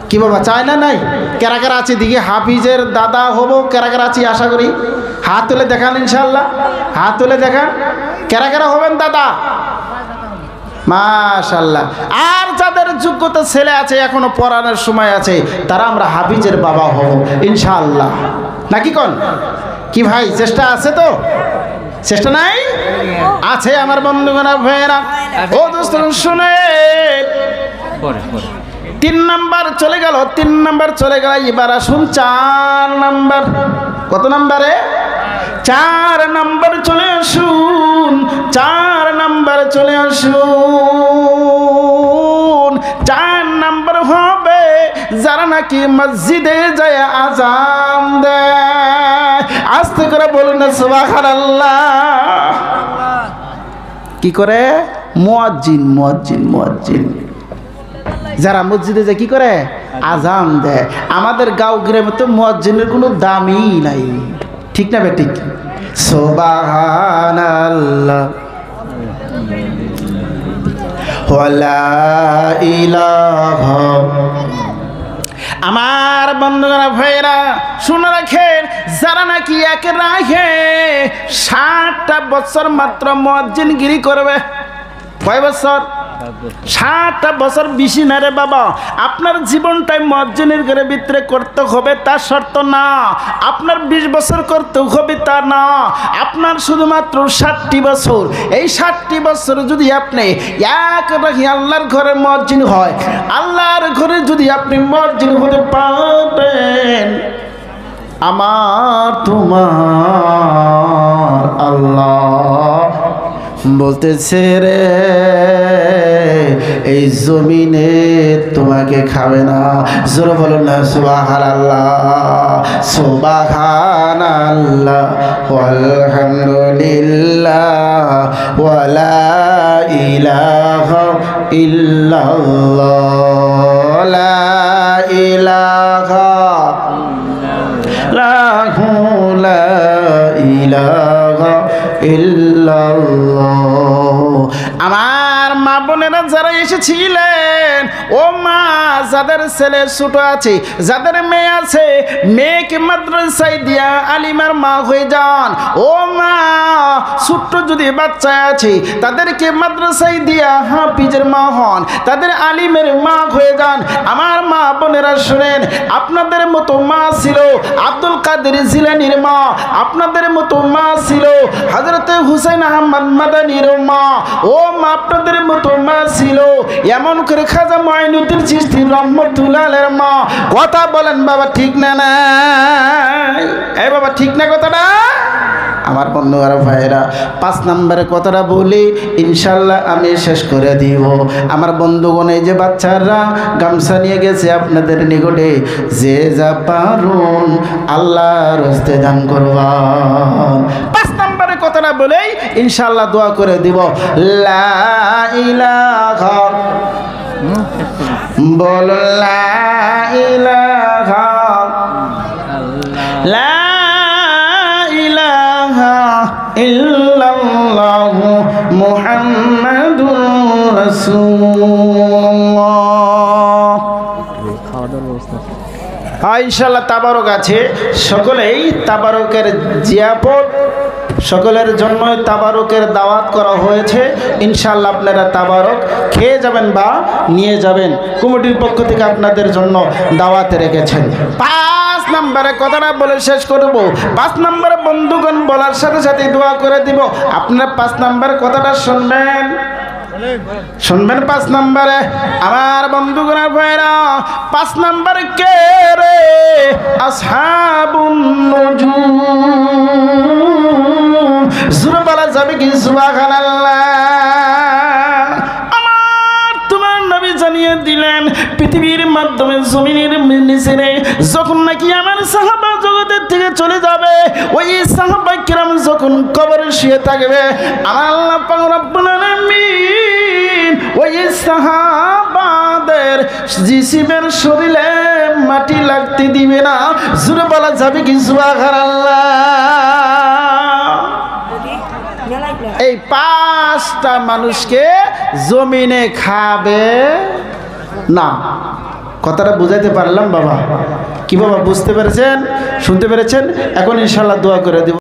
কি বাবা, চাই না? নাই? কারা কারা আছে দিকে হাফিজের দাদা হবো? কারা কারা আছি আশা করি? হাত তুলে দেখান, ইনশাল্লাহ হাত তুলে দেখান। কারা কারা হবেন দাদা? মাশাআল্লাহ। আর যাদের যোগ্যতা ছেলে আছে, এখনো পড়ানোর সময় আছে, তারা আমরা হাফিজের বাবা হব ইনশাআল্লাহ, নাকি কোন? কি ভাই, চেষ্টা আছে তো? চেষ্টা নাই? আছে আমার বন্ধুগণ ভাইয়েরা। ও দোস্ত শুনে, 3 নাম্বার চলে গেল, 3 নাম্বার চলে গেল। এবার আসুন 4 নাম্বার। কত নাম্বারে? 4 নাম্বার চলে আসুন, 4 নাম্বার চলে আসুন। 4 নাম্বার হবে যারা নাকি মসজিদে যায় আজান দেয়। আস্তে করে বলুন না সুবহানাল্লাহ। কি করে? মুয়াজ্জিন যারা মসজিদে যায় কি করে? আজান দেয়। আমাদের গাঁও গ্রামে তো মুয়াজ্জিনের কোনো দামই নাই, ঠিক না বেঠিক? সুবহানাল্লাহ ওয়ালা ইলাহা। আমার বন্ধুরা ভাইরা শুনে রাখেন, যারা নাকি এক রাখে 60টা বছর মাত্র মুয়াজ্জিনগিরি করবে। কয় বছর? 60টা বছর। বেশি না রে বাবা। আপনার জীবনটাই মুয়াজ্জিনের ঘরের ভিতরে করতে হবে তার শর্ত না, আপনার 20 বছর করতে হবে তা না, আপনার শুধুমাত্র 60টি বছর। এই 60টি বছর যদি আপনি এক রাখি আল্লাহর ঘরের মুয়াজ্জিন হয়, আল্লাহর ঘরে যদি আপনি মুয়াজ্জিন হতে পারেন, আমার তোমার আল্লাহ বলতেছে রে, এই জমিনে তোমাকে খাবে না। জোরে বলুন না সুবহানাল্লাহ, সুবহানাল্লাহ ওয়ালহামদুলিল্লাহ ওয়ালা ইলাহা ইল্লাল্লাহ, লা ইলাহা লা ইলাহা ইল্লাল্লাহ। আমার মা বোনেরা যারা এসেছিলেন, ও মা, যাদের ছেলে ছোট আছে, যাদের মেয়ে আছে, মেয়েকে মাদ্রাসায় দিয়া আলিমার মা হয়ে যান। ও মা, ছোট্ট যদি বাচ্চা আছে তাদেরকে মাদ্রাসায় দিয়া হাফিজের মা হন, তাদের আলিমের মা হয়ে যান। আমার মা বোনেরা শুনেন, আপনাদের মতো মা ছিল আব্দুল কাদের জিলানীর মা, আপনাদের মতো মা ছিল হযরতে হুসাইন আহমদ মাদানীর মা। ও মা, আপনাদের মতো মা ছিল এমন করে খাজা মুঈনুদ্দিন চিশতি রহমাতুল্লাহ আলাইহির মা। কথা বলেন বাবা, ঠিক না? না এই বাবা, ঠিক না কথাটা? আমার বন্ধুরা ভাইরা, 5 নম্বরের কথাটা বলি, ইনশাল্লাহ আমি শেষ করে দিব। আমার বন্ধুগণ, এই যে বাচ্চারা গামছা নিয়ে গেছে আপনাদের নিকটে, যে যা পারুন আল্লাহর হস্তে দান করবেন। 5 নম্বরের কথাটা বলেই ইনশাল্লাহ দোয়া করে দিব। লা ইলাহা, বল লা ইলাহা, লা ইল্লাল্লাহু মুহাম্মাদুর রাসূলুল্লাহ। ইনশাআল্লাহ তাবারক আছে, সকলেই তাবারকের জিয়াপত, সকলের জন্য তাবারকের দাওয়াত করা হয়েছে। ইনশাআল্লাহ আপনারা তাবারক খেয়ে যাবেন বা নিয়ে যাবেন, কমিটির পক্ষ থেকে আপনাদের জন্য দাওয়াত রেখেছেন। 5 নম্বরে কথাটা বলে শেষ করব। 5 নম্বরে বন্ধুগণ বলার সাথে সাথে দোয়া করে দিব। আপনারা 5 নম্বরের কথাটা শুনবেন, 5 নম্বরে আমার বন্ধুগণ ভাইরা, 5 নম্বরে কে রে? আসহাবুন নুজুম। জোরে বলা যাবে কি সুবহানাল্লাহ? আমার তোমার নবী জানিয়ে দিলেন মাধ্যমে জমিনের নিচে যখন নাকি আমার সাহাবা জগতের থেকে চলে যাবে, ওই সাহাবা কিরাম যখন কবরে শুয়ে থাকবে, আমার আল্লাহ পাক রব্বুল আলামিন ওই সাহাবাদের জিসিমের শরীরে মাটি লাগতে দিবে না। জোরে বলা যাবে কি সুবহানাল্লাহ? এই 5টা মানুষকে জমিনে খাবে না। কথাটা বুঝাইতে পারলাম বাবা? কি বাবা বুঝতে পেরেছেন, শুনতে পেরেছেন? এখন ইনশাআল্লাহ দোয়া করে দেব।